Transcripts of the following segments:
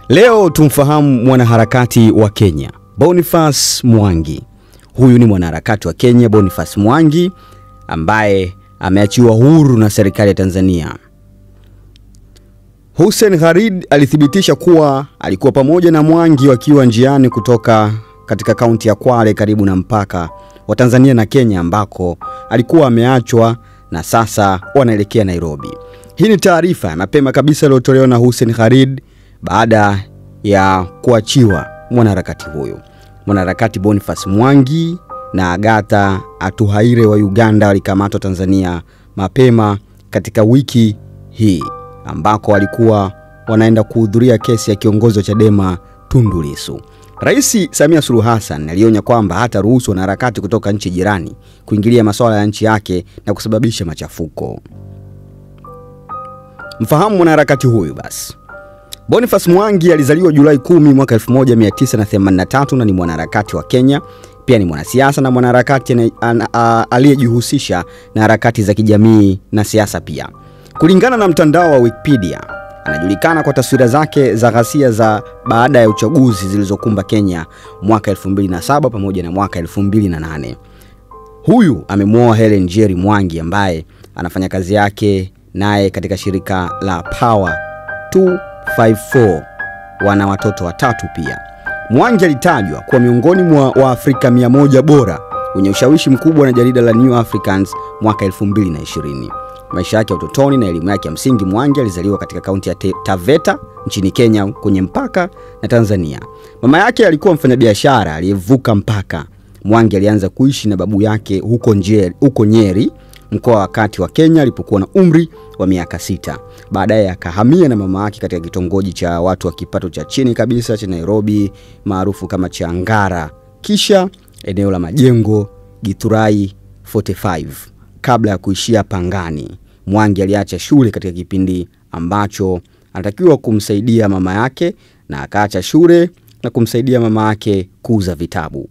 Leo tumfahamu mwanaharakati wa Kenya, Boniface Mwangi. Huyu ni mwanaharakati wa Kenya Boniface Mwangi ambaye ameachiwa huru na serikali ya Tanzania. Hussein Khalid alithibitisha kuwa alikuwa pamoja na Mwangi wakiwa njiani kutoka katika kaunti ya Kwale karibu na mpaka wa Tanzania na Kenya ambako alikuwa ameachwa na sasa wanaelekea Nairobi. Hii ni taarifa ya mapema kabisa iliyotolewa na Hussein Khalid baada ya kuachiwa mwanaharakati huyo. Mwanaharakati Boniface Mwangi na Agatha Atuhaire wa Uganda walikamatwa Tanzania mapema katika wiki hii ambako walikuwa wanaenda kuhudhuria kesi ya kiongozi wa Chadema Tundu Lissu. Rais Samia Suluhu Hassan alionya kwamba hata ruhusu wanaharakati kutoka nchi jirani kuingilia masuala ya nchi yake na kusababisha machafuko. Mfahamu mwanaharakati huyu basi. Boniface Mwangi alizaliwa Julai 10 mwaka 1983 na ni mwanaharakati wa Kenya. Pia ni mwanasiasa na mwanaharakati aliyejihusisha na harakati za kijamii na siasa pia. Kulingana na mtandao wa Wikipedia, anajulikana kwa taswira zake za ghasia za baada ya uchaguzi zilizokumba Kenya mwaka 2007 pamoja na mwaka 2008. Huyu amemwoa Helen Njeri Mwangi ambaye anafanya kazi yake naye katika shirika la Power 254. Wana watoto watatu pia. Mwangi alitajwa kuwa miongoni mwa Waafrika 100 bora wenye ushawishi mkubwa na jarida la New Africans mwaka 2020. Maisha yake ya utotoni na elimu yake ya msingi. Mwangi alizaliwa katika kaunti ya Taveta nchini Kenya kwenye mpaka na Tanzania. Mama yake alikuwa mfanyabiashara aliyevuka mpaka. Mwangi alianza kuishi na babu yake huko Nyeri, mkoa wa kati wa Kenya alipokuwa na umri wa miaka 6. Baadaye akahamia na mama yake katika kitongoji cha watu wa kipato cha chini kabisa cha Nairobi maarufu kama Changara, kisha eneo la Majengo, Githurai 45. Kabla ya kuishia Pangani, Mwangi aliacha shule katika kipindi ambacho anatakiwa kumsaidia mama yake na akaacha shule na kumsaidia mama yake kuuza vitabu.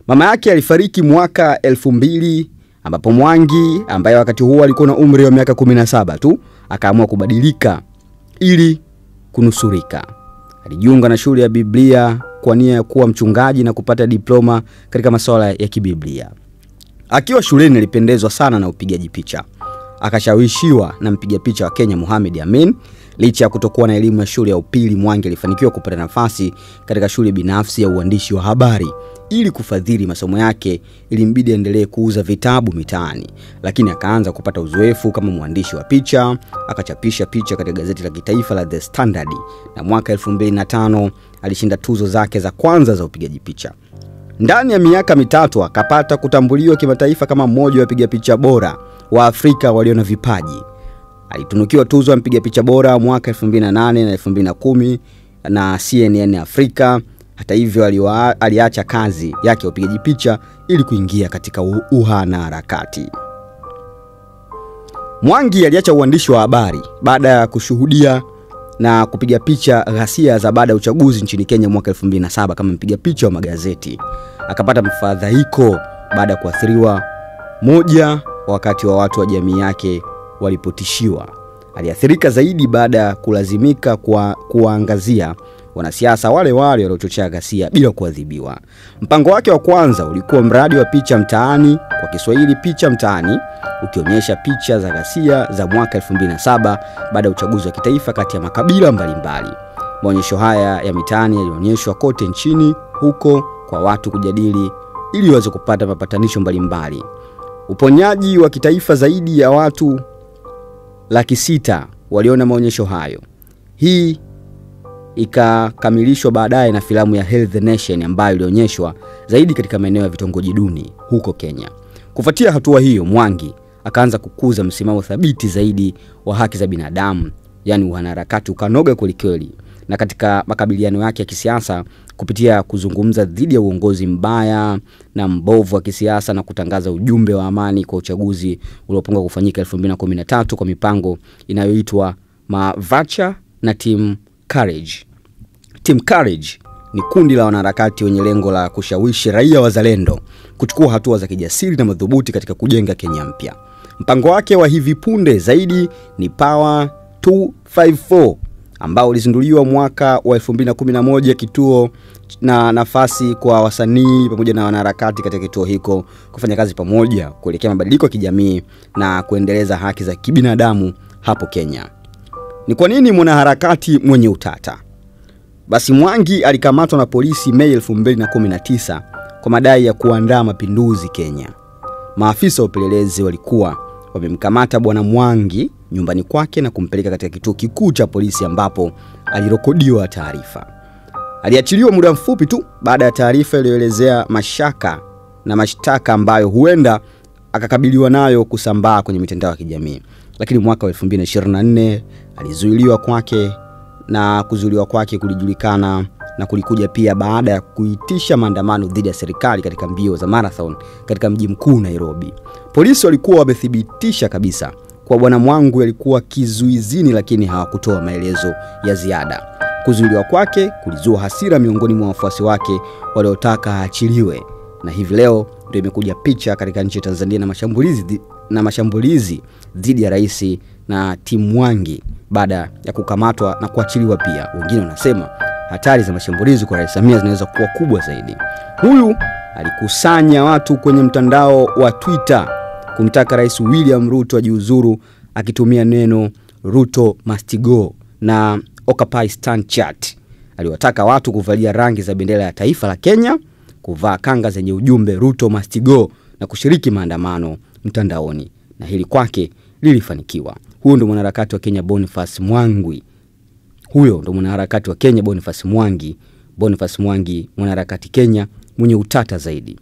Mama yake alifariki mwaka 2000 ambapo Mwangi ambaye wakati huo alikuwa na umri wa miaka 17 tu akaamua kubadilika ili kunusurika. Alijiunga na shule ya Biblia kwa nia ya kuwa mchungaji na kupata diploma katika masuala ya kibiblia. Akiwa shuleni alipendezwa sana na upigaji picha. Akashawishiwa na mpiga picha wa Kenya Mohamed Amin. Licha ya kutokuwa na elimu ya shule ya upili, Mwangi alifanikiwa kupata nafasi katika shule binafsi ya uandishi wa habari. Ili kufadhili masomo yake ilimbidi aendelee kuuza vitabu mitaani, lakini akaanza kupata uzoefu kama mwandishi wa picha. Akachapisha picha katika gazeti la kitaifa la The Standard na mwaka 2005 alishinda tuzo zake za kwanza za upigaji picha. Ndani ya miaka mitatu akapata kutambuliwa kimataifa kama mmoja wa wapiga picha bora wa Afrika walio na vipaji. Alitunukiwa tuzo ya mpiga picha bora mwaka 2008 na 2010 na CNN Afrika. Hata hivyo aliacha kazi yake ya upigaji picha ili kuingia katika uanaharakati. Mwangi aliacha uandishi wa habari baada ya kushuhudia na kupiga picha ghasia za baada ya uchaguzi nchini Kenya mwaka 2007 kama mpiga picha wa magazeti. Akapata mfadhaiko baada ya kuathiriwa moja wakati wa watu wa jamii yake walipotishiwa. Aliathirika zaidi baada ya kulazimika kuangazia wanasiasa wale waliochochea ghasia bila kuadhibiwa. Mpango wake wa kwanza ulikuwa mradi wa picha mtaani, kwa Kiswahili Picha Mtaani, ukionyesha picha za ghasia za mwaka 2007 baada ya uchaguzi wa kitaifa kati ya makabila mbalimbali. Maonyesho haya ya mitaani yalionyeshwa kote nchini huko kwa watu kujadili ili waweze kupata mapatanisho mbalimbali. Uponyaji wa kitaifa, zaidi ya watu 600,000 waliona maonyesho hayo. Hii ikakamilishwa baadaye na filamu ya Heal the Nation ambayo ilionyeshwa zaidi katika maeneo ya vitongoji duni huko Kenya. Kufuatia hatua hiyo, Mwangi akaanza kukuza msimamo thabiti zaidi wa haki za binadamu, yani wanaharakati ukanoga kweli, na katika makabiliano yake ya kisiasa kupitia kuzungumza dhidi ya uongozi mbaya na mbovu wa kisiasa na kutangaza ujumbe wa amani kwa uchaguzi uliopangwa kufanyika 2013 kwa mipango inayoitwa Mavacha na Team Courage. Team Courage ni kundi la wanaharakati wenye lengo la kushawishi raia wazalendo kuchukua hatua za kijasiri na madhubuti katika kujenga Kenya mpya. Mpango wake wa hivi punde zaidi ni Power 254 ambao ulizinduliwa mwaka wa 2011, kituo na nafasi kwa wasanii pamoja na wanaharakati katika kituo hiko kufanya kazi pamoja kuelekea mabadiliko ya kijamii na kuendeleza haki za kibinadamu hapo Kenya. Ni kwa nini mwanaharakati mwenye utata? Basi Mwangi alikamatwa na polisi Mei 2019 kwa madai ya kuandaa mapinduzi Kenya. Maafisa wa upelelezi walikuwa wamemkamata bwana Mwangi nyumbani kwake na kumpeleka katika kituo kikuu cha polisi ambapo alirekodiwa taarifa. Aliachiliwa muda mfupi tu baada ya taarifa iliyoelezea mashaka na mashtaka ambayo huenda akakabiliwa nayo kusambaa kwenye mitandao ya kijamii. Lakini mwaka wa 2024 alizuiliwa kwake, na kuzuiliwa kwake kulijulikana na kulikuja pia baada ya kuitisha maandamano dhidi ya serikali katika mbio za marathon katika mji mkuu Nairobi. Polisi walikuwa wamethibitisha kabisa kwa bwana Mwangi alikuwa kizuizini, lakini hawakutoa maelezo ya ziada. Kuzuiliwa kwake kulizua hasira miongoni mwa wafuasi wake waliotaka aachiliwe, na hivi leo ndio imekuja picha katika nchi ya Tanzania na mashambulizi dhidi ya rais na timu Mwangi baada ya kukamatwa na kuachiliwa pia. Wengine wanasema hatari za mashambulizi kwa Rais Samia zinaweza kuwa kubwa zaidi. Huyu alikusanya watu kwenye mtandao wa Twitter kumtaka Rais William Ruto ajiuzuru, akitumia neno Ruto must go na Occupy Stand Chat. Aliwataka watu kuvalia rangi za bendera ya taifa la Kenya, kuvaa kanga zenye ujumbe Ruto must go na kushiriki maandamano mtandaoni, na hili kwake lilifanikiwa. Huyo ndo mwanaharakati wa Kenya Boniface Mwangi. Boniface Mwangi, mwanaharakati Kenya mwenye utata zaidi.